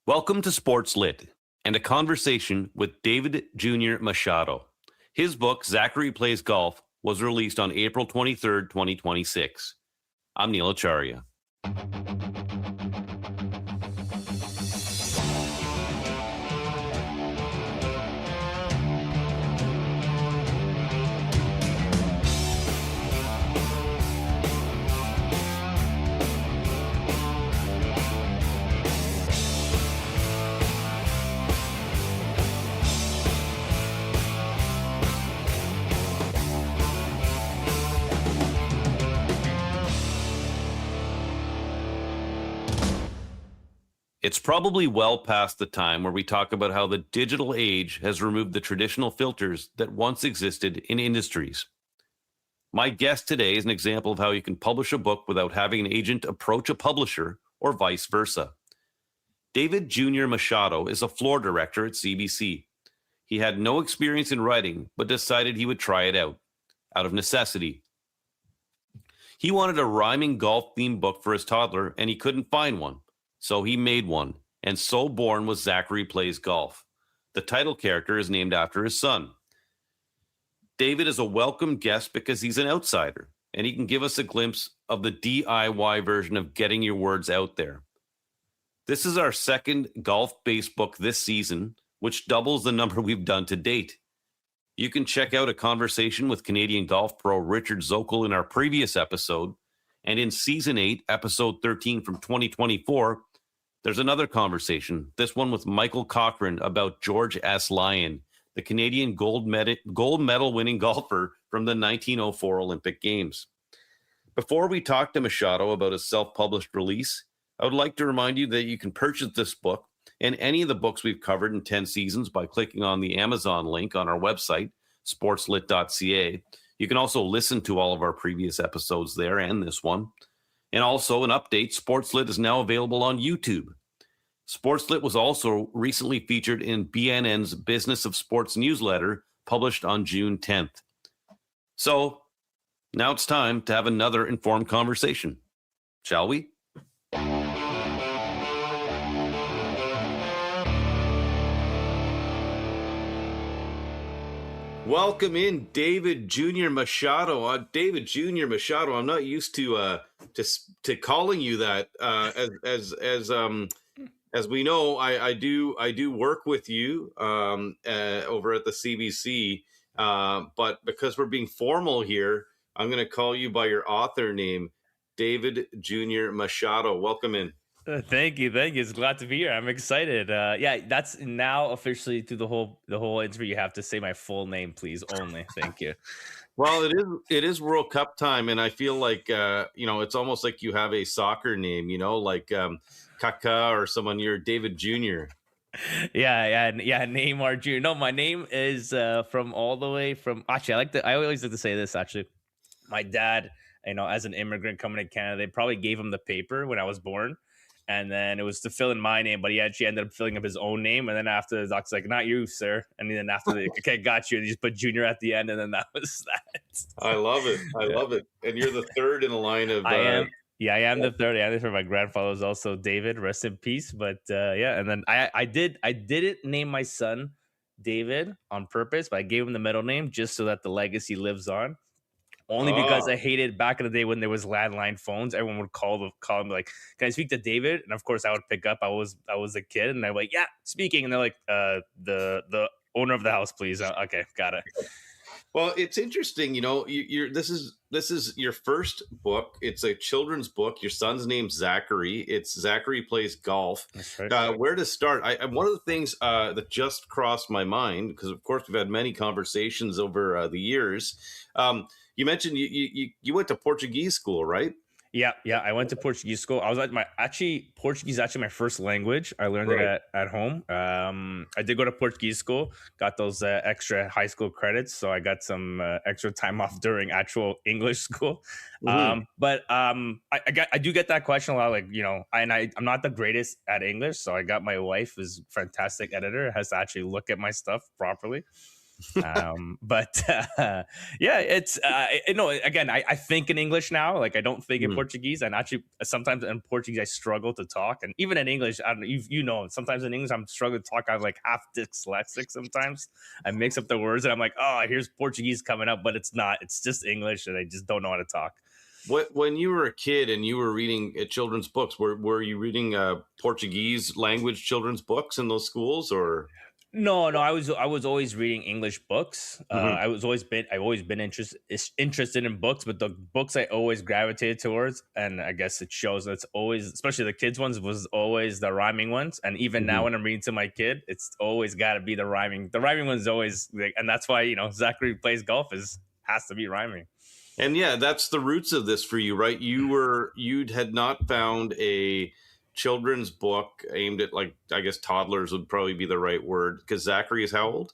Welcome to SportsLit and a conversation with David Jr. Machado. His book, Zachary Plays Golf, was released on April 23rd, 2026. I'm Neil Acharya. It's probably well past the time where we talk about how the digital age has removed the traditional filters that once existed in industries. My guest today is an example of how you can publish a book without having an agent approach a publisher or vice versa. David Jr. Machado is a floor director at CBC. He had no experience in writing, but decided he would try it out of necessity. He wanted a rhyming golf-themed book for his toddler, and he couldn't find one. So he made one, and so born was Zachary Plays Golf. The title character is named after his son. David is a welcome guest because he's an outsider, and he can give us a glimpse of the DIY version of getting your words out there. This is our second golf-based book this season, which doubles the number we've done to date. You can check out a conversation with Canadian golf pro Richard Zokol in our previous episode, and in Season 8, Episode 13 from 2024, there's another conversation, this one with Michael Cochran about George S. Lyon, the Canadian gold medal winning golfer from the 1904 Olympic Games. Before we talk to Machado about his self-published release, I would like to remind you that you can purchase this book and any of the books we've covered in 10 seasons by clicking on the Amazon link on our website, sportslit.ca. You can also listen to all of our previous episodes there and this one. And also an update, SportsLit is now available on YouTube. SportsLit was also recently featured in BNN's Business of Sports newsletter, published on June 10th. So now it's time to have another informed conversation. Shall we? Welcome in, David Jr. Machado. David Jr. Machado. I'm not used to calling you that. As we know, I do work with you over at the CBC. But because we're being formal here, I'm going to call you by your author name, David Jr. Machado. Welcome in. Thank you. It's glad to be here. I'm excited. Yeah, that's now officially through the whole interview. You have to say my full name, please. Only. Thank you. Well, it is World Cup time, and I feel like it's almost like you have a soccer name. Like Kaka or someone. You're David Jr. Yeah. Neymar Jr. No, my name is from all the way from. Actually, I always like to say this. Actually, my dad, as an immigrant coming to Canada, they probably gave him the paper when I was born. And then it was to fill in my name, but he actually ended up filling up his own name. And then after the doc's like, not you, sir. And then after okay, got you. And you just put Junior at the end. And then that was that. I love it. I love it. And you're the third in a line of. I am the third. Yeah, for my grandfather was also David. Rest in peace. But yeah. And then I didn't name my son David on purpose, but I gave him the middle name just so that the legacy lives on. Only because I hated back in the day when there was landline phones. Everyone would call me like, "Can I speak to David?" And of course, I would pick up. I was a kid, and they're like, "Yeah, speaking." And they're like, "The owner of the house, please." Okay, got it. Well, it's interesting. This is your first book. It's a children's book. Your son's name's Zachary. It's Zachary Plays Golf. That's right. Where to start? One of the things that just crossed my mind, because of course we've had many conversations over the years. You mentioned you went to Portuguese school, right? Yeah. I went to Portuguese school. I was Portuguese is actually my first language. I learned it at home. I did go to Portuguese school, got those extra high school credits. So I got some extra time off during actual English school. Mm-hmm. But I do get that question a lot. Like, I'm not the greatest at English. So I got my wife, who's a fantastic editor, has to actually look at my stuff properly. But yeah, it's again, I think in English now. Like I don't think in Mm. Portuguese. And actually, sometimes in Portuguese I struggle to talk, and even in English, I don't know, you know, sometimes in English I'm struggling to talk. I'm like half dyslexic. Sometimes I mix up the words, and I'm like, oh, here's Portuguese coming up, but it's not. It's just English, and I just don't know how to talk. When you were a kid and you were reading children's books, were you reading Portuguese language children's books in those schools, or? No, no, I was always reading English books. Mhm. I've always been interested in books, but the books I always gravitated towards, and I guess it shows that's always, especially the kids ones, was always the rhyming ones. And even now, Mhm. when I'm reading to my kid, it's always got to be the rhyming. The rhyming one's always like, and that's why Zachary Plays Golf is has to be rhyming. And yeah, that's the roots of this for you, right? You had not found a children's book aimed at, like, I guess toddlers would probably be the right word, because Zachary is how old?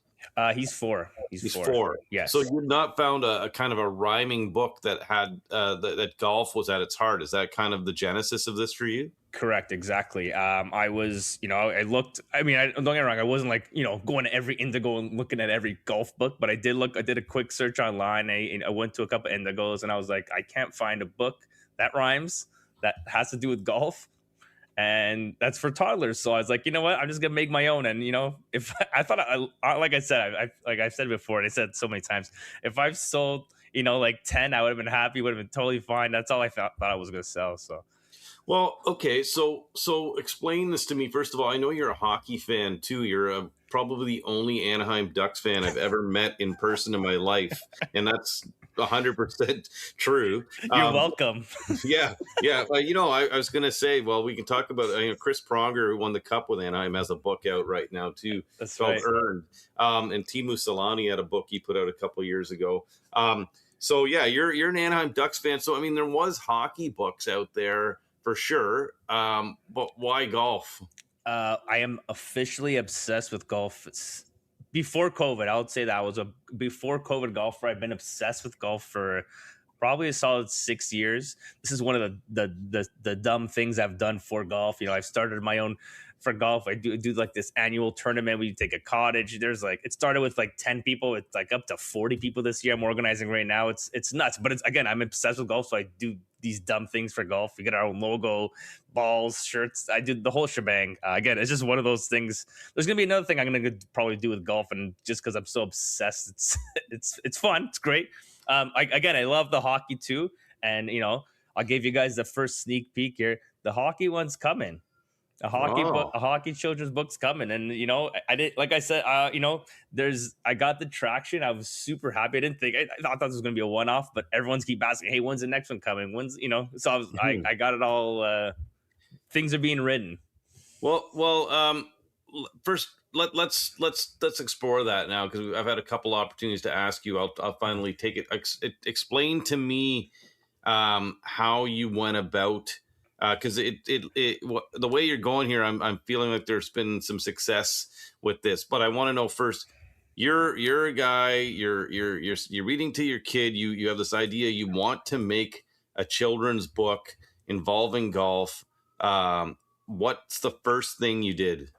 He's four. He's He's four. 4. So Yes. you'd not found a kind of a rhyming book that had that golf was at its heart. Is that kind of the genesis of this for you? Correct, exactly. I was, I looked. I mean, don't get me wrong. I wasn't like, going to every Indigo and looking at every golf book, but I did look. I did a quick search online. I went to a couple Indigos, and I was like, I can't find a book that rhymes that has to do with golf, and that's for toddlers. So I was like, you know what? I'm just gonna make my own. And if I thought, like I said, like I've said before, and I said so many times, if I've sold, like 10, I would have been happy. Would have been totally fine. That's all I thought I was gonna sell. So. Well, okay, so explain this to me. First of all, I know you're a hockey fan too. You're probably the only Anaheim Ducks fan I've ever met in person in my life, and that's 100% true. You're Um, welcome. yeah, yeah. I was gonna say, well, we can talk about Chris Pronger, who won the cup with Anaheim, has a book out right now too, That's called right. Earned. And Timu Solani had a book he put out a couple years ago. So yeah, you're an Anaheim Ducks fan. So I mean, there was hockey books out there for sure. But why golf? I am officially obsessed with golf. Before COVID, I would say that I was a before COVID golfer. I've been obsessed with golf for probably a solid 6 years. This is one of the dumb things I've done for golf. I've started my own for golf. I do like this annual tournament where you take a cottage. There's like it started with like 10 people. It's like up to 40 people this year. I'm organizing right now. It's nuts. But it's again, I'm obsessed with golf, so I do these dumb things for golf. We get our own logo, balls, shirts. I did the whole shebang. Again, it's just one of those things. There's gonna be another thing I'm gonna probably do with golf, and just because I'm so obsessed, it's fun. It's great. I love the hockey too, and I'll give you guys the first sneak peek here. The hockey one's coming. Oh, A hockey children's book's coming, and I did, like I said, I got the traction. I was super happy. I thought this was gonna be a one off, but everyone's keep asking, hey, when's the next one coming? So I got it all. Things are being written. well. First, let's explore that now, because I've had a couple opportunities to ask you. I'll finally take it. Explain to me how you went about, because the way you're going here, I'm feeling like there's been some success with this, but I want to know first. You're a guy. You're reading to your kid. You have this idea. You want to make a children's book involving golf. What's the first thing you did?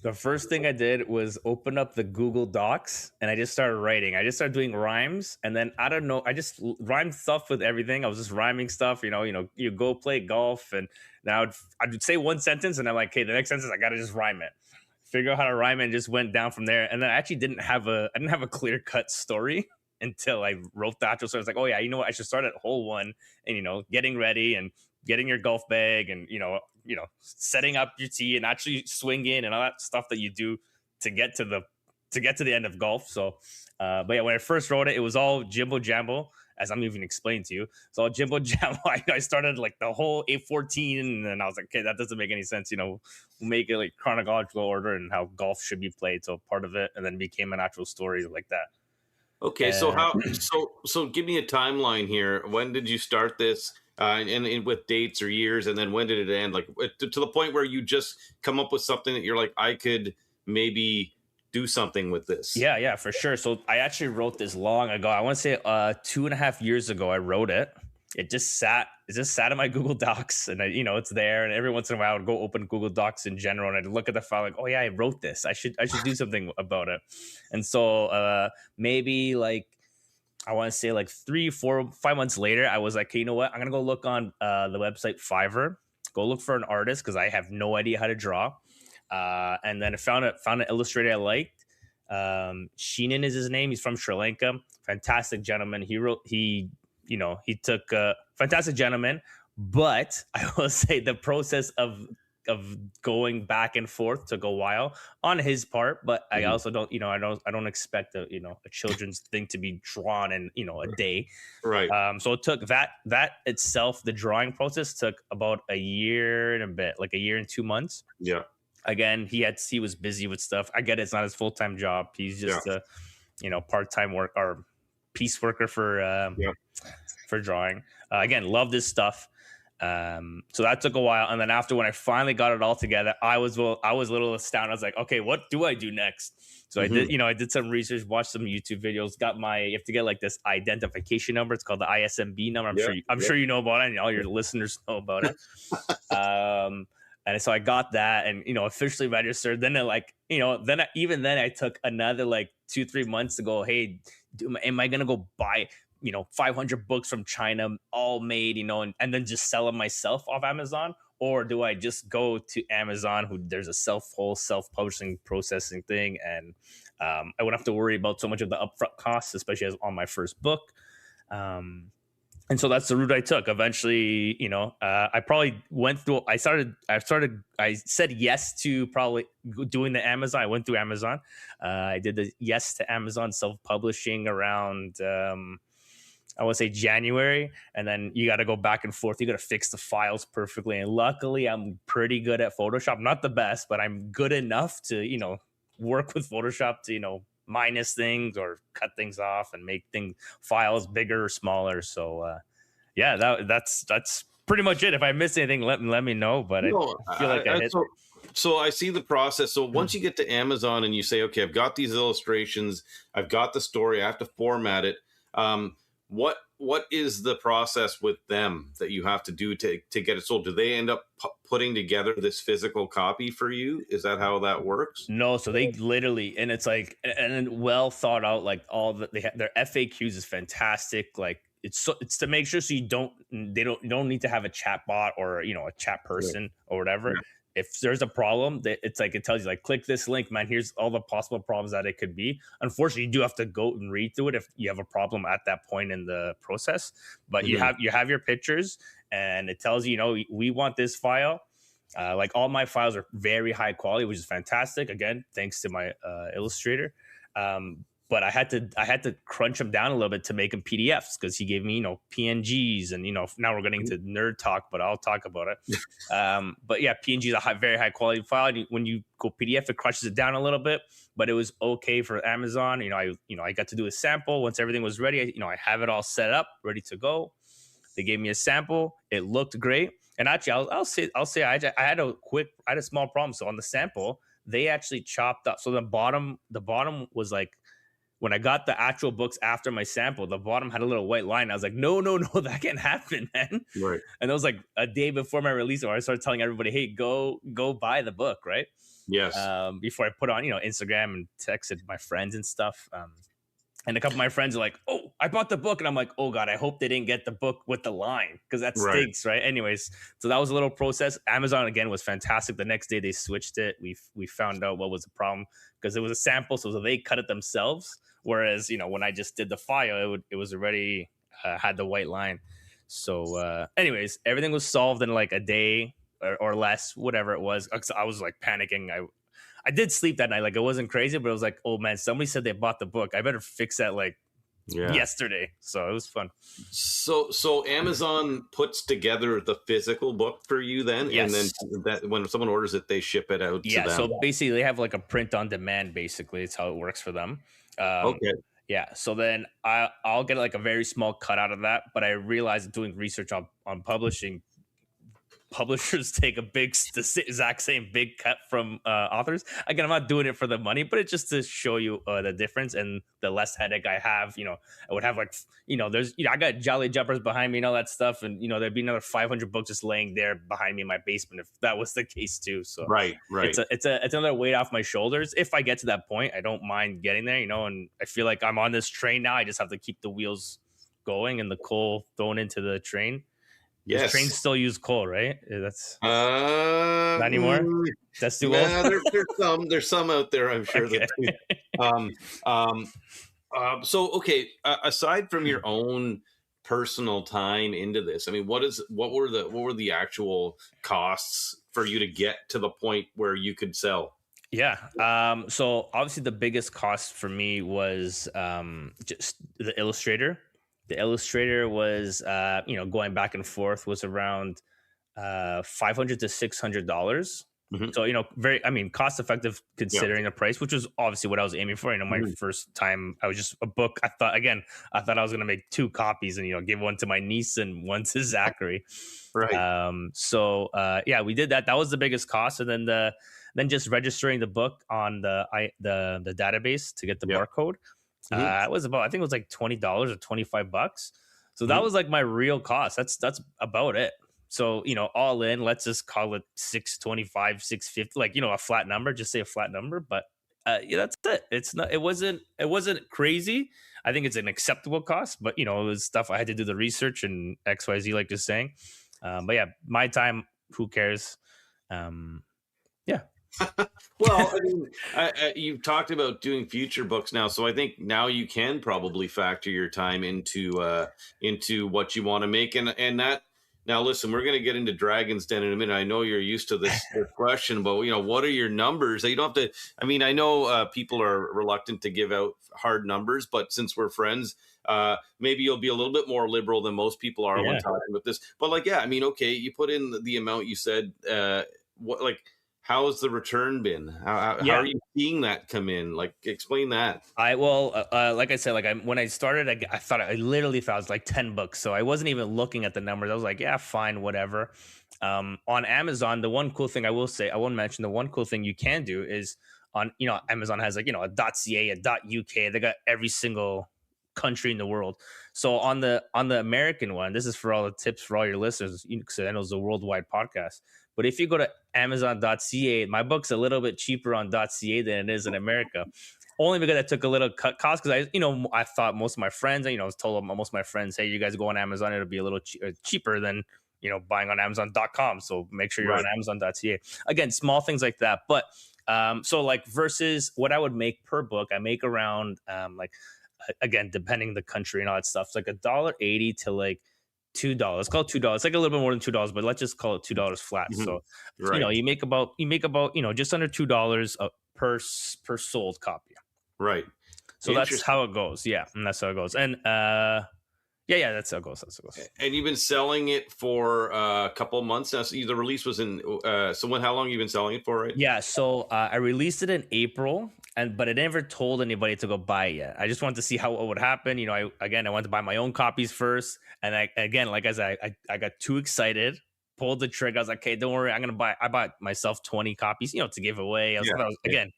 The first thing I did was open up the Google Docs and I just started writing. I just started doing rhymes, and then I don't know, I just rhymed stuff with everything. I was just rhyming stuff. You go play golf, and then I'd say one sentence, and I'm like, okay, the next sentence I gotta just rhyme it. Figure out how to rhyme it, and just went down from there. And then I actually didn't have a clear cut story until I wrote the actual story. I was like, oh yeah, you know what? I should start at hole one, and getting ready and getting your golf bag, and setting up your tee and actually swing in and all that stuff that you do to get to the end of golf. So, but yeah, when I first wrote it, it was all jimbo jambo, as I'm even explaining to you. It's all jimbo jambo. I started like the whole 814, and then I was like, okay, that doesn't make any sense. We'll make it like chronological order and how golf should be played. So part of it, and then became an actual story like that. Okay, so And give me a timeline here. When did you start this, and with dates or years, and then when did it end? Like to the point where you just come up with something that you're like, I could maybe do something with this. yeah, yeah, for sure. So I actually wrote this long ago. I want to say 2.5 years ago. I wrote it. it just sat in my Google Docs, and it's there. And every once in a while, I would go open Google Docs in general, and I'd look at the file like, oh yeah, I wrote this. I should do something about it. And so maybe like I want to say like 3, 4, 5 months later, I was like, okay, you know what? I'm gonna go look on the website Fiverr, go look for an artist because I have no idea how to draw. And then I found an illustrator I liked. Sheenan is his name. He's from Sri Lanka. Fantastic gentleman. He took fantastic gentleman, but I will say the process of going back and forth took a while on his part. But I also don't, I don't expect a children's thing to be drawn in a day. Right. So it took that itself. The drawing process took about a year and a bit, like a year and 2 months. Yeah. Again, he was busy with stuff. I get it, it's not his full-time job. He's just a part-time work or piece worker for drawing. Again, love this stuff. So that took a while, and then after, when I finally got it all together, I was a little astounded. I was like, okay, what do I do next? So I did some research, watched some YouTube videos, you have to get like this identification number. It's called the ISMB number. I'm sure you know about it, and all your listeners know about it. And so I got that, and officially registered. Then I took another like 2-3 months to go, hey, am I gonna go buy 500 books from China, all made, and then just sell them myself off Amazon? Or do I just go to Amazon, there's a self-publishing processing thing, and I wouldn't have to worry about so much of the upfront costs, especially as on my first book. And so that's the route I took. Eventually, I probably went through. I said yes to probably doing the Amazon. I went through Amazon. I did the yes to Amazon self-publishing around, I would say January, and then you got to go back and forth. You got to fix the files perfectly. And luckily, I'm pretty good at Photoshop. Not the best, but I'm good enough to work with Photoshop to minus things or cut things off and make files bigger or smaller. So that's pretty much it. If I missed anything, let me know. But I feel like I hit. So I see the process. So once you get to Amazon and you say, okay, I've got these illustrations, I've got the story, I have to format it. What is the process with them that you have to do to get it sold? Do they end up putting together this physical copy for you? Is that how that works? No, so they literally, and it's like, and well thought out, like all that their FAQs is fantastic. Like it's to make sure so you don't need to have a chat bot or a chat person or whatever. Yeah. If there's a problem, it's like it tells you like, click this link, man. Here's all the possible problems that it could be. Unfortunately, you do have to go and read through it if you have a problem at that point in the process. But you have your pictures, and it tells you, we want this file. Like all my files are very high quality, which is fantastic. Again, thanks to my illustrator. But I had to crunch them down a little bit to make them PDFs because he gave me, PNGs, and now we're getting into nerd talk, but I'll talk about it. But yeah, PNG is a very high quality file. When you go PDF, it crunches it down a little bit, but it was okay for Amazon. I got to do a sample once everything was ready. I have it all set up, ready to go. They gave me a sample. It looked great, and actually, I'll say I had a small problem. So on the sample, they actually chopped up. So the bottom was like, when I got the actual books after my sample, the bottom had a little white line. I was like, no, that can't happen, man. Right. And it was like a day before my release, where I started telling everybody, hey, go buy the book, right? Yes. Before I put on, Instagram and texted my friends and stuff. And a couple of my friends are like, oh, I bought the book. And I'm like, oh, God, I hope they didn't get the book with the line because that stinks, right? Anyways, so that was a little process. Amazon, again, was fantastic. The next day they switched it. We found out what was the problem because it was a sample. So they cut it themselves. Whereas, when I just did the file, it was already had the white line. So anyways, everything was solved in like a day or less, whatever it was. I was like panicking. I did sleep that night. Like it wasn't crazy, but it was like, oh man, somebody said they bought the book. I better fix that yesterday. So it was fun. So Amazon puts together the physical book for you then? Yes. And then that when someone orders it, they ship it out to them? So basically they have like a print on demand, basically. It's how it works for them. Okay. Yeah. So then I'll get like a very small cut out of that. But I realized doing research on publishing, publishers take the exact same big cut from authors. Again, I'm not doing it for the money, but it's just to show you the difference and the less headache I have. I would have there's I got Jolly Jumpers behind me and all that stuff, and there'd be another 500 books just laying there behind me in my basement if that was the case too. So Right. it's another weight off my shoulders. If I get to that point, I don't mind getting there, and I feel like I'm on this train now. I just have to keep the wheels going and the coal thrown into the train. Yes. Trains still use coal, right? That's not anymore. That's too old. There's some out there, I'm sure. Okay. So okay, aside from your own personal time into this, I mean, what were the actual costs for you to get to the point where you could sell? Yeah. So obviously the biggest cost for me was just the illustrator. The illustrator was, going back and forth was around $500 to $600. Mm-hmm. So, cost effective considering the price, which was obviously what I was aiming for. My first time, I was just a book. I thought I was going to make 2 copies and, give one to my niece and one to Zachary. Right. We did that. That was the biggest cost. And then just registering the book on the database to get the barcode. It was I think it was like $20 or $25. So that was like my real cost. That's about it. So, all in, let's just call it 625, 650, like, a flat number, just say a flat number. But that's it. It wasn't crazy. I think it's an acceptable cost, but it was stuff I had to do the research and XYZ, like you're saying. But yeah, my time, who cares? Yeah. Well, I mean, you've talked about doing future books now, so I think now you can probably factor your time into what you want to make, and that. Now, listen, we're going to get into Dragon's Den in a minute. I know you're used to this question, but what are your numbers? You don't have to. I mean, I know people are reluctant to give out hard numbers, but since we're friends, maybe you'll be a little bit more liberal than most people are when talking about this. But okay, you put in the amount you said. How has the return been? How are you seeing that come in? Explain that. Like I said, when I started, I literally thought it was like 10 books. So I wasn't even looking at the numbers. I was like, yeah, fine, whatever. On Amazon, the one cool thing I will say, I won't mention, the one cool thing you can do is on, Amazon has a .ca, a .uk. They got every single country in the world. So on the American one, this is for all the tips for all your listeners, because I know it's a worldwide podcast. But if you go to Amazon.ca, my book's a little bit cheaper on .ca than it is in America. Only because I took a little cut cost, because I thought most of my friends, I was told most of my friends, hey, you guys go on Amazon, it'll be a little cheaper than buying on Amazon.com. So make sure you're on Amazon.ca. Again, small things like that. But versus what I would make per book, I make around again, depending the country and all that stuff, it's like $1.80 to like $2. Let's call it $2. It's like a little bit more than $2, but let's just call it $2 flat. Mm-hmm. So you make about just under $2 per sold copy. Right. So that's how it goes. Yeah, and that's how it goes. And that's how it goes. And you've been selling it for a couple of months now. So the release was in. How long have you been selling it for? Right? Yeah. So I released it in April, but I never told anybody to go buy it yet. I just wanted to see what would happen. I wanted to buy my own copies first, and like I said, I got too excited, pulled the trigger. I was like, okay, don't worry, I bought myself 20 copies, to give away. I was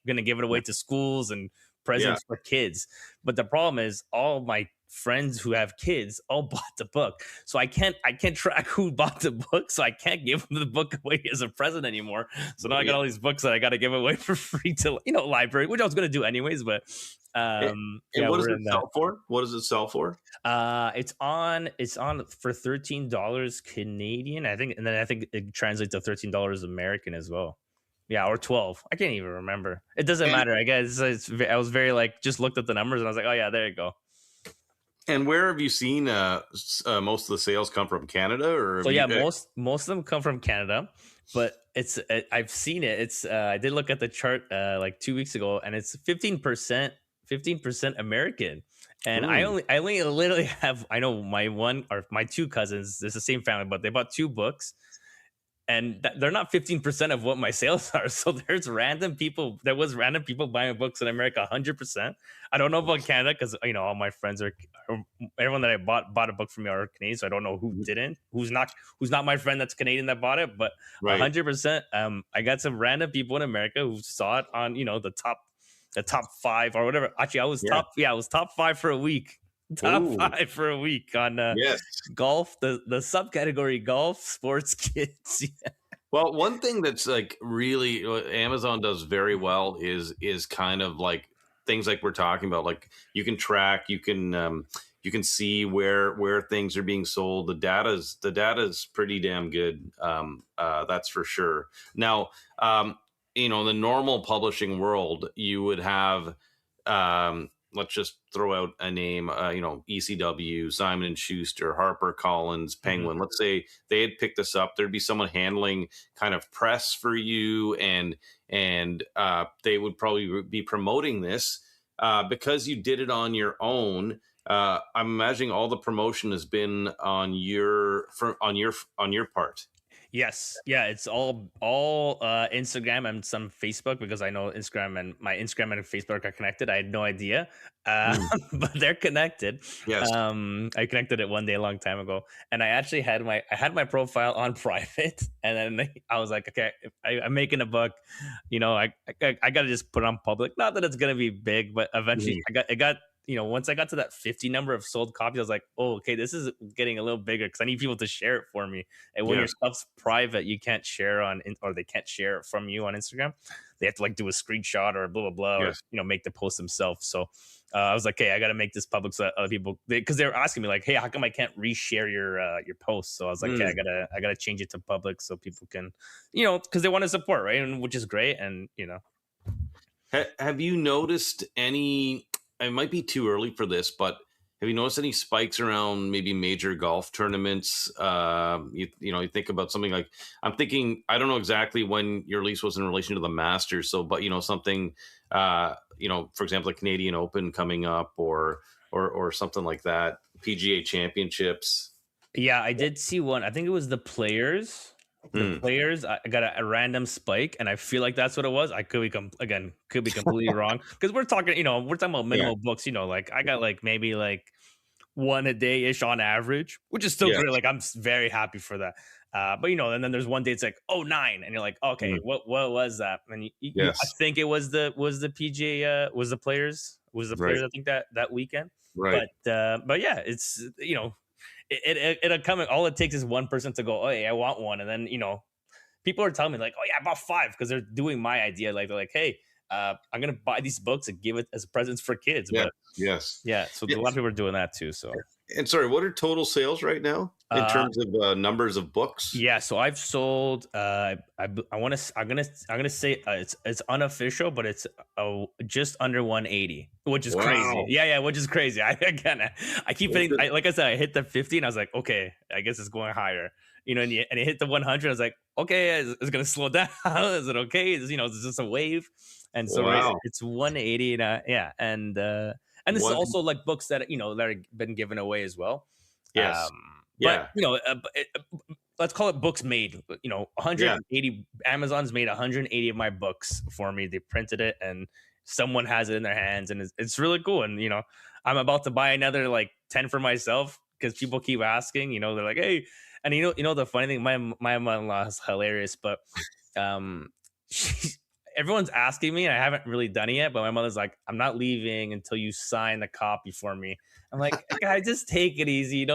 gonna give it away to schools and presents for kids. But the problem is, all my friends who have kids all bought the book, so I can't track who bought the book, so I can't give them the book away as a present anymore. So now I got all these books that I got to give away for free to library, which I was going to do anyways. But what does it sell for? What does it sell for? It's on for $13 Canadian, I think, and then I think it translates to $13 American as well. Yeah, or 12. I can't even remember. It doesn't matter. I guess I was very just looked at the numbers and I was like, oh yeah, there you go. And where have you seen most of the sales come from? Canada, or most of them come from Canada, but I've seen it. I did look at the chart like 2 weeks ago, and it's 15% American. And I only literally have, I know my 2 cousins, it's the same family, but they bought 2 books. and they're not 15% of what my sales are. So there was random people buying books in America 100%. I don't know about Canada because all my friends or everyone that I bought a book from me are Canadian, so I don't know who didn't, who's not my friend that's Canadian that bought it, but Right. 100%. I got some random people in America who saw it on the top 5 or whatever. Actually, I was top 5 for a week. Top Ooh. 5 for a week on Yes. golf, the subcategory golf sports kids. Yeah. Well, one thing that's like really what Amazon does very well is kind of like things like we're talking about. Like you can track, you can see where things are being sold. The data's pretty damn good. That's for sure. Now, in the normal publishing world, you would have let's just throw out a name, ECW, Simon and Schuster, Harper Collins, Penguin. Let's say they had picked this up. There'd be someone handling kind of press for you, and they would probably be promoting this because you did it on your own. I'm imagining all the promotion has been on your part. Yes. Yeah. It's all Instagram and some Facebook, because I know my Instagram and Facebook are connected. I had no idea, but they're connected. Yes. I connected it one day a long time ago, and I actually had my profile on private, and then I was like, okay, I'm making a book, I got to just put it on public. Not that it's gonna be big, but eventually it got. Once I got to that 50 number of sold copies, I was like, oh, okay, this is getting a little bigger because I need people to share it for me. And when your stuff's private, you can't share or they can't share it from you on Instagram. They have to like do a screenshot or blah, blah, blah, or, make the post themselves. So I was like, hey, I got to make this public so that other people, because they were asking me like, hey, how come I can't reshare your post? So I was like, okay, I gotta change it to public so people can, because they want to support, right? And which is great. And, Have you noticed any, it might be too early for this, but have you noticed any spikes around maybe major golf tournaments? You think about something like, I'm thinking, I don't know exactly when your release was in relation to the Masters. So, but something, for example, the Canadian Open coming up or something like that, PGA Championships. Yeah, I did see one. I think it was the Players. I got a random spike, and I feel like that's what it was. I could be completely wrong, because we're talking about minimal books. Like I got like maybe like one a day ish on average, which is still great. Like I'm very happy for that. But and then there's one day it's like 9, and you're like, okay, what was that? And I think it was the PGA was the Players I think that weekend. Right. But yeah, it's it'll come. All it takes is one person to go, oh, hey, I want one, and then people are telling me like, oh yeah, I bought 5 because they're doing my idea. Like they're like, hey, I'm gonna buy these books and give it as presents for kids. Yeah. But, yes. Yeah. So a lot of people are doing that too. So. And sorry, what are total sales right now in terms of numbers of books? Yeah, so I've sold. I'm gonna say it's unofficial, but it's just under 180, which is crazy. Yeah, which is crazy. I keep hitting. Like I said, I hit the 50, and I was like, okay, I guess it's going higher. And it hit the 100. I was like, okay, is gonna slow down? Is it okay? Is this a wave? And so it's 180, and this is also like books that that are been given away as well. Yes. But let's call it books made. 180 Amazon's made 180 of my books for me. They printed it, and someone has it in their hands, and it's really cool. And I'm about to buy another like 10 for myself because people keep asking. They're like, hey, and the funny thing, my mother-in-law is hilarious, but everyone's asking me, and I haven't really done it yet, but my mother's like, I'm not leaving until you sign the copy for me. I'm like, guys, just take it easy,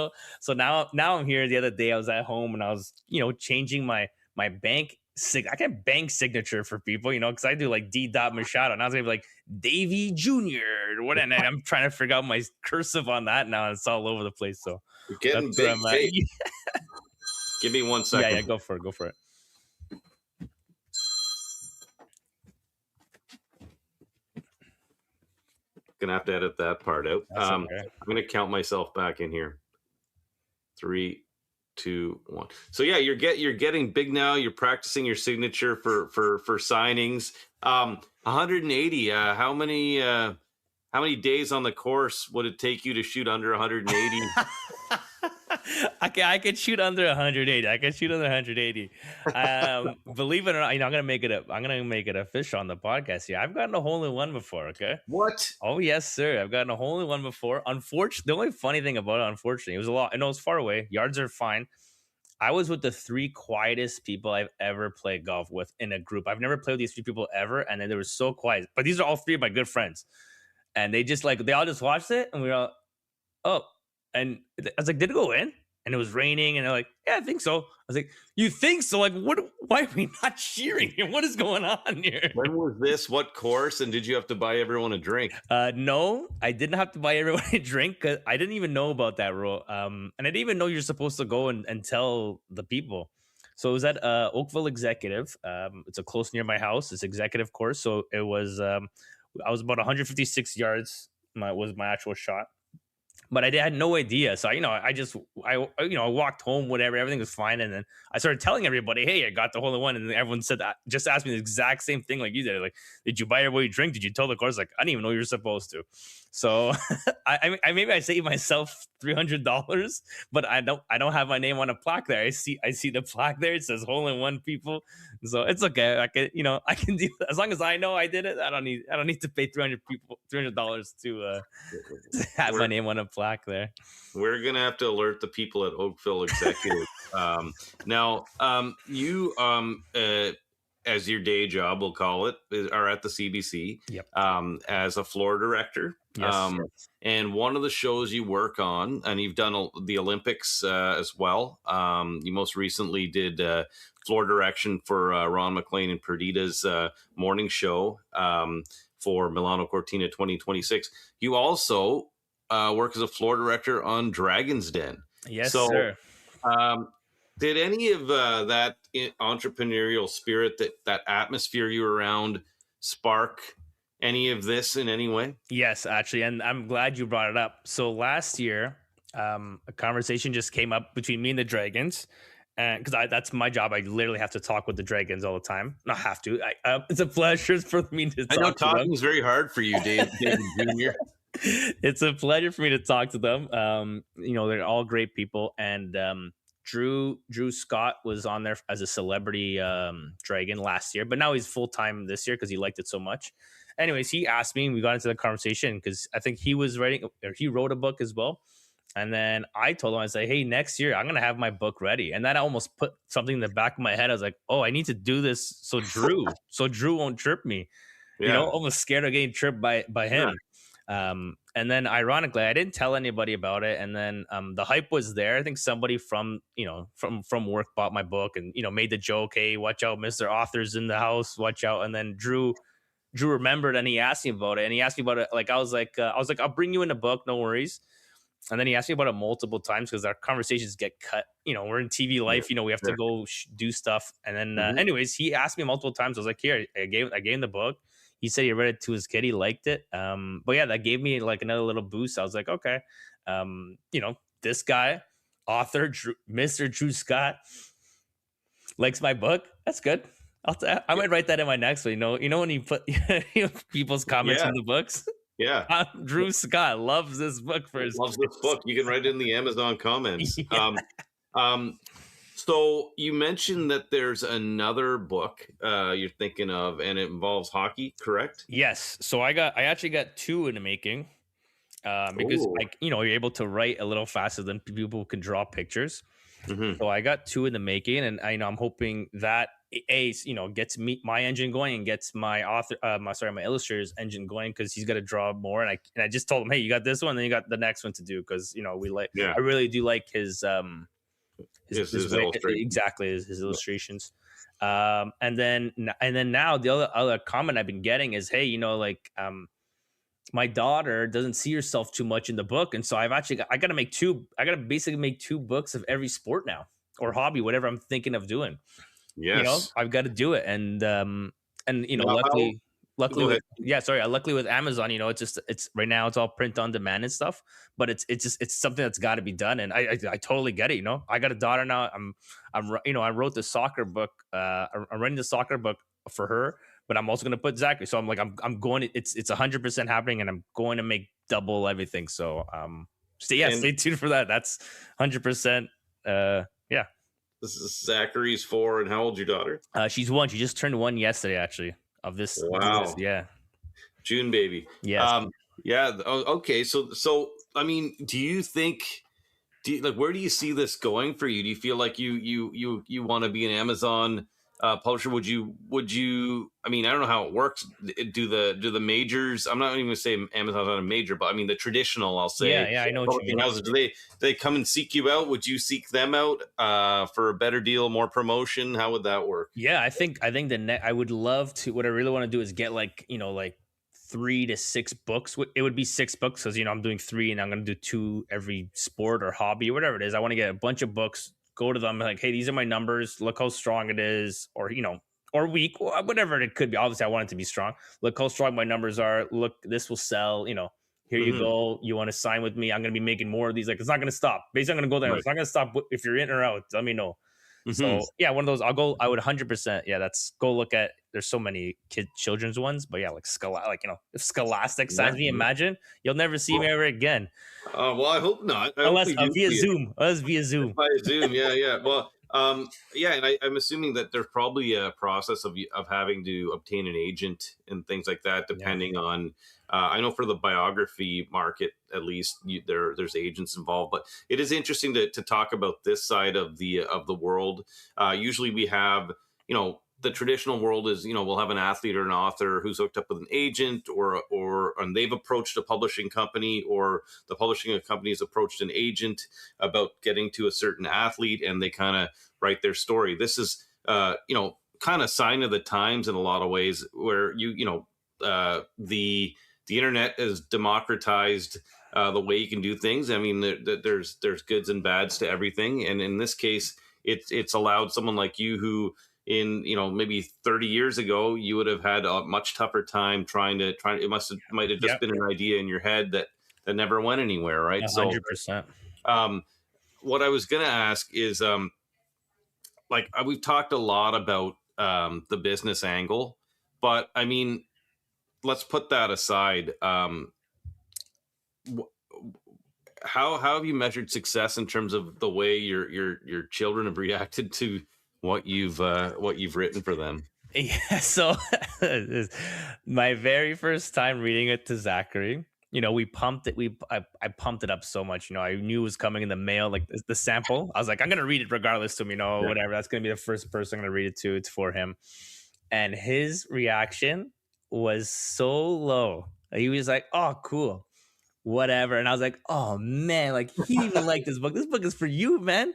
So now I'm here. The other day I was at home and I was, changing my bank. I can't bank signature for people, because I do like D. Machado. And I was gonna be like Davey Jr. or what, and I'm trying to figure out my cursive on that now. And it's all over the place. So you're getting big. Hey, give me 1 second. Yeah, go for it. Gonna have to edit that part out. Okay. I'm gonna count myself back in here. 3, 2, 1. So yeah, you're getting big now. You're practicing your signature for signings. 180. How many days on the course would it take you to shoot under 180? I can shoot under 180. I can shoot under 180. Believe it or not, I'm gonna make it up. I'm gonna make it official on the podcast here. I've gotten a hole in one before. Okay. What? Oh yes, sir. I've gotten a hole in one before. Unfortunately, the only funny thing about it, unfortunately, it was a lot. I know it's far away. Yards are fine. I was with the three quietest people I've ever played golf with in a group. I've never played with these three people ever, and then they were so quiet. But these are all three of my good friends, and they all just watched it, and we were all, oh, and I was like, did it go in? And it was raining, and they're like, yeah, I think so. I was like, you think so? Like, what? Why are we not cheering here? What is going on here? When was this? What course? And did you have to buy everyone a drink? No, I didn't have to buy everyone a drink because I didn't even know about that rule. And I didn't even know you're supposed to go and tell the people. So it was at Oakville Executive. It's a close near my house. It's executive course. So it was I was about 156 yards. Was my actual shot. But had no idea. So, I walked home, whatever, everything was fine. And then I started telling everybody, hey, I got the hole in one. And then everyone said that, just asked me the exact same thing like you did. Like, did you buy everybody a drink? Did you tell the course? Like, I didn't even know you were supposed to. So maybe I saved myself $300, but I don't have my name on a plaque there. I see the plaque there. It says hole in one people. So it's okay. I can do as long as I know I did it. I don't need to pay $300 to have my name on a plaque there. We're gonna have to alert the people at Oakville Executive. Now, you as your day job, we'll call it, are at the CBC. Yep. As a floor director. Yes. And one of the shows you work on, and you've done the Olympics as well. You most recently did floor direction for Ron McLean and Perdita's morning show for Milano Cortina 2026. You also work as a floor director on Dragon's Den. Yes, sir. Did any of that entrepreneurial spirit, that atmosphere you were around, spark any of this in any way? Yes, actually, and I'm glad you brought it up. So last year, a conversation just came up between me and the Dragons, and because that's my job, I literally have to talk with the Dragons all the time. Not have to. It's a pleasure for me to. I know talking is very hard for you, David Jr. It's a pleasure for me to talk to them. They're all great people, and Drew Scott was on there as a celebrity Dragon last year, but now he's full time this year because he liked it so much. Anyways, he asked me, and we got into the conversation because I think he wrote a book as well. And then I told him, I said, hey, next year I'm gonna have my book ready. And that almost put something in the back of my head. I was like, oh, I need to do this so Drew won't trip me. Yeah. Almost scared of getting tripped by him. Yeah. And then ironically, I didn't tell anybody about it. And then the hype was there. I think somebody from work bought my book and made the joke, hey, watch out, Mr. Author's in the house, watch out. And then Drew remembered and he asked me about it. And he asked me about it. Like I was like, I'll bring you in a book, no worries. And then he asked me about it multiple times because our conversations get cut. We're in TV life. We have to go do stuff. And then, anyways, he asked me multiple times. I was like, here, I gave him the book. He said he read it to his kid. He liked it. But yeah, that gave me like another little boost. I was like, okay, this guy, author Mr. Drew Scott, likes my book. That's good. I might write that in my next one. When you put people's comments in the books. Yeah. Drew Scott loves this book for his loves this book. You can write it in the Amazon comments. Yeah. So you mentioned that there's another book you're thinking of, and it involves hockey, correct? Yes. So I actually got two in the making because you're able to write a little faster than people who can draw pictures. Mm-hmm. So I got two in the making, and I'm hoping that gets my engine going and gets my my illustrator's engine going because he's got to draw more. And I just told him, hey, you got this one, and then you got the next one to do because I really do like his illustrations. And then now the other comment I've been getting is, hey, my daughter doesn't see herself too much in the book, and so I got to make two. I got to basically make two books of every sport now or hobby, whatever I'm thinking of doing. Yes, I've got to do it, and luckily, luckily with Amazon, it's right now it's all print on demand and stuff, but it's something that's got to be done, and I totally get it. I got a daughter now. I wrote the soccer book. I'm writing the soccer book for her, but I'm also going to put Zachary. So I'm going. It's 100% happening, and I'm going to make double everything. So stay tuned for that. That's 100%. Yeah. This is Zachary's 4, and how old's your daughter? She's 1. She just turned 1 yesterday, actually. Of this, Wow. yeah. June baby. Yes. Yeah. Okay. So I mean, do you think? Like, where do you see this going for you? Do you feel like you want to be an Amazon publisher? Would you? I mean, I don't know how it works. Do the majors? I'm not even going to say Amazon's not a major, but I mean the traditional. I'll say. Yeah. I know what you mean. Houses, do they come and seek you out? Would you seek them out for a better deal, more promotion? How would that work? Yeah, I think I would love to. What I really want to do is get like 3 to 6 books. It would be 6 books because I'm doing 3 and I'm going to do 2 every sport or hobby or whatever it is. I want to get a bunch of books, go to them like, hey, these are my numbers. Look how strong it is, or or weak, whatever it could be. Obviously, I want it to be strong. Look how strong my numbers are. Look, this will sell. Here you go. You want to sign with me? I'm going to be making more of these. Like, it's not going to stop. Basically, I'm going to go there. Right. It's not going to stop. If you're in or out, let me know. So yeah, one of those. I would 100%. Yeah, that's go look at. There's so many children's ones, but yeah, like if Scholastic signs me, imagine you'll never see me ever again. Well, I hope not. Unless via Zoom. Via Zoom. Yeah. Well, yeah, and I'm assuming that there's probably a process of having to obtain an agent and things like that, depending on. I know for the biography market, at least, there's agents involved, but it is interesting to talk about this side of the world. Usually, we have the traditional world is we'll have an athlete or an author who's hooked up with an agent, and they've approached a publishing company, or the publishing company has approached an agent about getting to a certain athlete, and they kind of write their story. This is kind of sign of the times in a lot of ways, where the internet has democratized the way you can do things. I mean, there's goods and bads to everything, and in this case, it's allowed someone like you who, in maybe 30 years ago, you would have had a much tougher time trying. It might have just been an idea in your head that never went anywhere, right? 100%. So, what I was gonna ask is, we've talked a lot about the business angle, but I mean, let's put that aside. How have you measured success in terms of the way your children have reacted to what you've written for them? Yeah, so my very first time reading it to Zachary, we pumped it. I pumped it up so much. I knew it was coming in the mail, like the sample. I was like, I'm gonna read it regardless to him, whatever. That's gonna be the first person I'm gonna read it to. It's for him. And his reaction was so low. He was like, "Oh, cool, whatever." And I was like, "Oh man, like he even liked this book. This book is for you, man."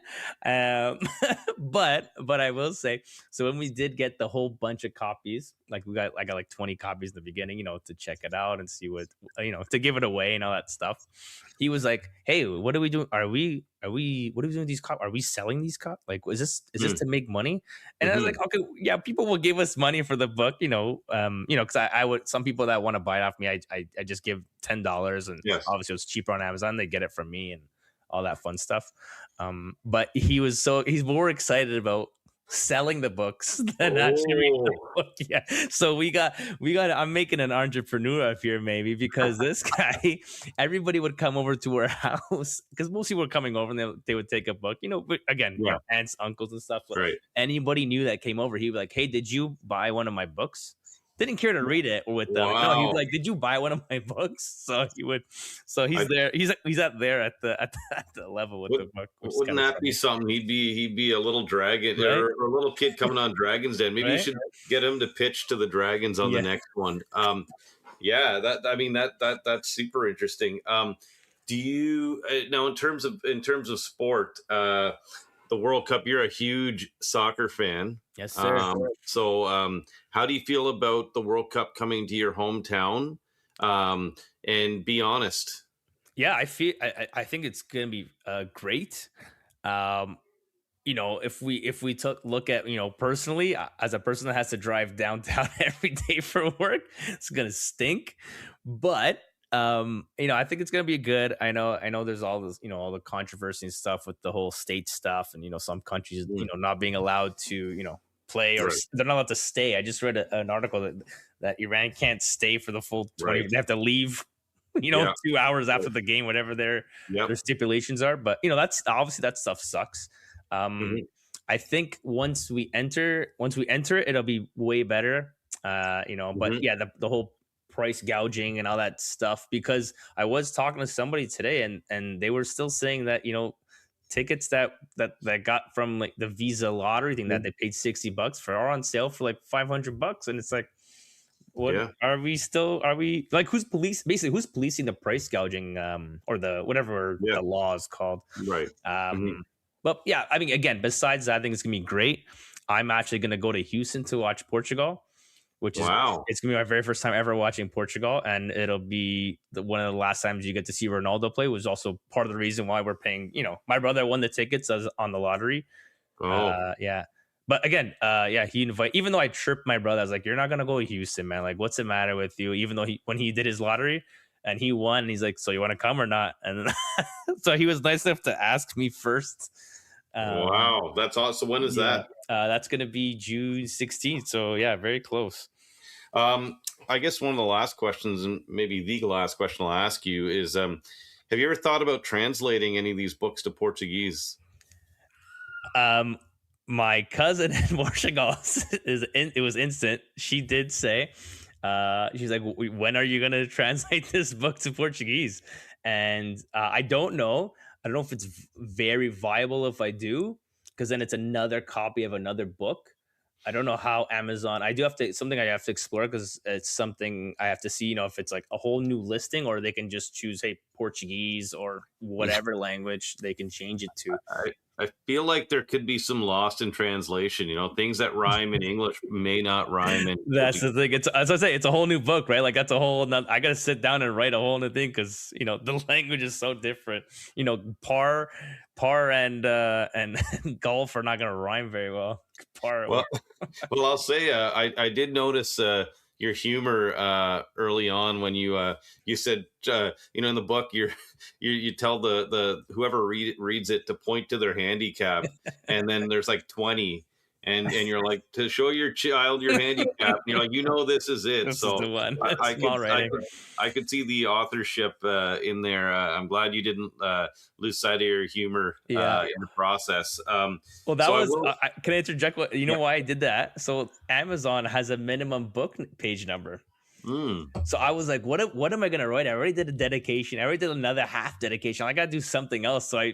But I will say, so when we did get the whole bunch of copies, I got like 20 copies in the beginning, to check it out and see what, to give it away and all that stuff. He was like, "Hey, what are we doing? What are we doing with these copies? Are we selling these copies? Like, is this to make money?" And I was like, "Okay, yeah, people will give us money for the book, because I would, some people that want to buy it off me, I just give $10, and obviously it's cheaper on Amazon. They get it from me and all that fun stuff." But he's more excited about selling the books than actually reading the book. Yeah. So we got I'm making an entrepreneur up here, maybe, because this guy, everybody would come over to our house, because most people were coming over and they would take a book, but again, aunts, uncles and stuff. Right. Anybody new that came over, he'd be like, "Hey, did you buy one of my books?" Didn't care to read it with them. Wow. No, he'd be like, "Did you buy one of my books?" So he would. So he's there. He's up there at the level with the book. Wouldn't that be something? He'd be a little dragon, right? or a little kid coming on Dragon's Den. Maybe you should get him to pitch to the Dragons on the next one. That's super interesting. Do you now, in terms of sport, the World Cup, you're a huge soccer fan. Yes, sir. So how do you feel about the World Cup coming to your hometown? And be honest. Yeah, I think it's going to be great. If we look at, personally, as a person that has to drive downtown every day for work, it's going to stink. But I think it's gonna be good. I know there's all this, all the controversy and stuff with the whole state stuff, and some countries, not being allowed to, play, or they're not allowed to stay. I just read an article that Iran can't stay for the full 20. They have to leave Yeah. 2 hours after the game, whatever their Yep. stipulations are. But that's obviously that stuff sucks. Um, Mhm. I think once we enter it, it'll be way better. But Mhm. yeah, the whole price gouging and all that stuff. Because I was talking to somebody today, and they were still saying that tickets that got from like the Visa lottery thing that Mhm. they paid $60 for are on sale for like $500, and it's like, what Yeah. are we like, who's policing the price gouging, or the whatever Yeah. the law is called. Right. Mhm. But yeah, I mean, again, besides that, I think it's gonna be great. I'm actually gonna go to Houston to watch Portugal, which is Wow. it's gonna be my very first time ever watching Portugal, and it'll be one of the last times you get to see Ronaldo play. Was also part of the reason why we're paying. My brother won the tickets as on the lottery. Oh. Yeah. But again, yeah, even though I tripped my brother, I was like, "You're not gonna go to Houston, man. Like, what's the matter with you?" Even though when he did his lottery and he won, he's like, "So you want to come or not?" And so he was nice enough to ask me first. Wow. That's awesome. So when is Yeah, that? that's gonna be June 16th. So yeah, very close. I guess one of the last questions, and maybe the last question I'll ask you is, have you ever thought about translating any of these books to Portuguese? Um, my cousin in Portugal it was instant. She did say, she's like, When are you gonna translate this book to Portuguese?" And I don't know. I don't know if it's very viable if I do, because then it's another copy of another book. I don't know how Amazon. I do have to something I have to explore, because it's something I have to see. If it's like a whole new listing, or they can just choose, hey, Portuguese or whatever language they can change it to. I feel like there could be some lost in translation. Things that rhyme in English may not rhyme in That's Portuguese. the thing. It's, as I say, it's a whole new book, right? Like, that's a whole. I got to sit down and write a whole new thing, because the language is so different. Par and golf are not going to rhyme very well. Par. Well, well, I'll say I did notice your humor early on when you said in the book you tell the whoever reads it to point to their handicap, and then there's like 20, and you're like, to show your child your handicap, this is it. This is So the one. I could Small writing. I could see the authorship in there. I'm glad you didn't lose sight of your humor Yeah. in the process. Well, that So I was. will. Can I interject? Why I did that? So Amazon has a minimum book page number. Mm. So I was like, what am I gonna write? I already did a dedication. I already did another half dedication. I gotta do something else. So I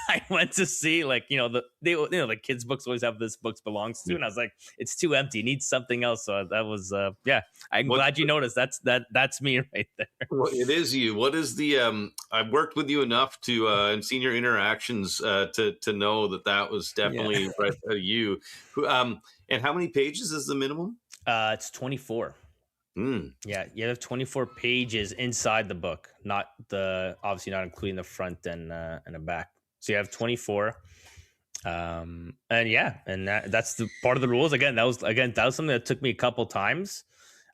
I went to see, like, the kids' books always have this book belongs to, and I was like, it's too empty. It needs something else. So that was yeah. I'm What's glad you noticed. That's me right there. Well, it is you. What is the? I've worked with you enough to and seen your interactions to know that was definitely right, you. And how many pages is the minimum? It's 24. Mm. Yeah, you have 24 pages inside the book, obviously not including the front and the back. So you have 24. And yeah, and that's the part of the rules. That was something that took me a couple times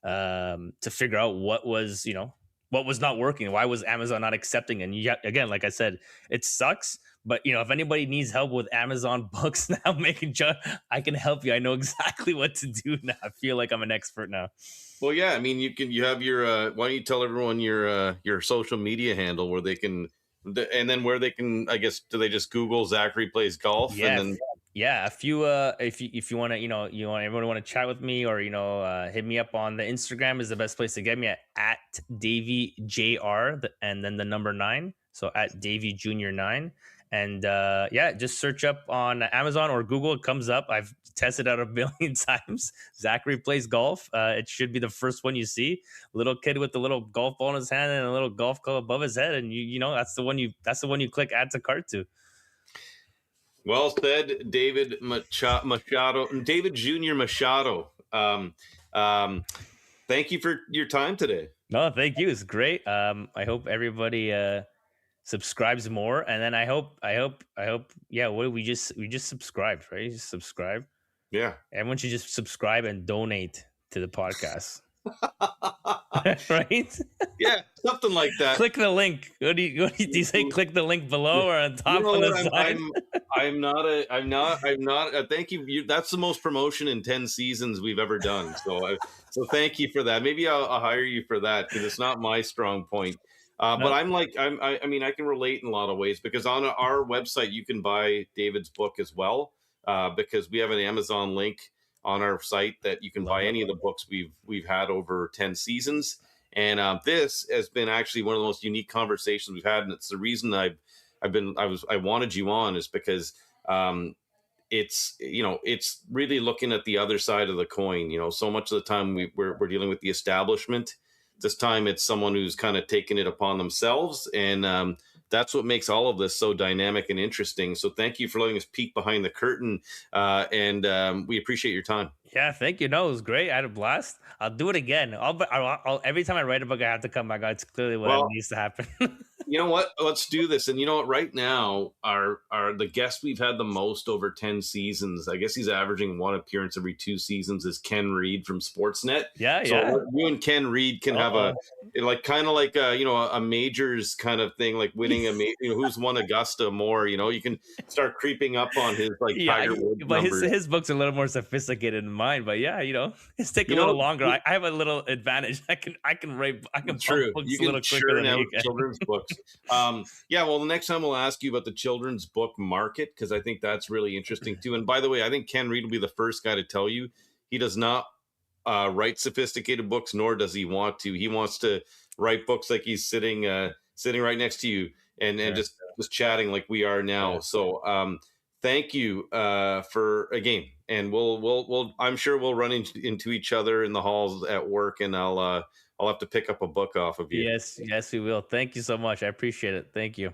to figure out what was not working. Why was Amazon not accepting? And again, like I said, it sucks. But if anybody needs help with Amazon books now, I can help you. I know exactly what to do now. I feel like I'm an expert now. Well, yeah. I mean, you have your. Why don't you tell everyone your social media handle where they can, and then where they can. I guess, do they just Google Zachary Plays Golf? Yeah, And then yeah. If you want to, everyone want to chat with me, or hit me up on the Instagram is the best place to get me at Davy JR, and then the number 9. So at Davy Junior 9. And yeah, just search up on Amazon or Google. It comes up. I've tested out a billion times. Zachary Plays Golf. It should be the first one you see. Little kid with the little golf ball in his hand and a little golf club above his head, and that's the one you click add to cart to. well said, David Machado, David Junior Machado. Thank you for your time today. No, thank you. It's great. I hope everybody subscribes more, and then I hope yeah, we just subscribed, right? Just subscribe. Yeah. Everyone should just subscribe and donate to the podcast. Right? Yeah, something like that. Click the link. What do you say? Click the link below or on top on the side? I'm not. Thank you. That's the most promotion in 10 seasons we've ever done. So thank you for that. Maybe I'll hire you for that, because it's not my strong point. But No, I mean, I can relate in a lot of ways because on our website you can buy David's book as well, because we have an Amazon link on our site that you can love buy it. any of the books we've had over 10 seasons. And this has been actually one of the most unique conversations we've had, and it's the reason I wanted you on is because it's really looking at the other side of the coin. So much of the time we're dealing with the establishment. This time it's someone who's kind of taken it upon themselves, and that's what makes all of this so dynamic and interesting. So thank you for letting us peek behind the curtain, and we appreciate your time. Yeah, thank you. No, it was great. I had a blast. I'll do it again. Every time I write a book, I have to come back. It's clearly what Well, needs to happen. you know what? Let's do this. And you know what? Right now, our the guest we've had the most over 10 seasons. I guess he's averaging one appearance every 2 seasons. Is Ken Reed from SportsNet. Yeah, So yeah. you and Ken Reed can have Uh-oh. like kind of like a majors kind of thing, like winning who's won Augusta more. You can start creeping up on his like Yeah, Tiger Woods but his numbers. his books are a little more sophisticated than mine. But yeah, it's take a You little know, longer. I have a little advantage. I can pump True. books You a can little quicker churn than out you can. children's books. Yeah, well, the next time we'll ask you about the children's book market because I think that's really interesting too. And by the way, I think Ken Reed will be the first guy to tell you he does not write sophisticated books, nor does he want to. He wants to write books like he's sitting right next to you and Sure, just chatting like we are now. sure. So thank you for a game, and we'll I'm sure we'll run into each other in the halls at work, and I'll have to pick up a book off of you. Yes, yes, we will. Thank you so much. I appreciate it. Thank you.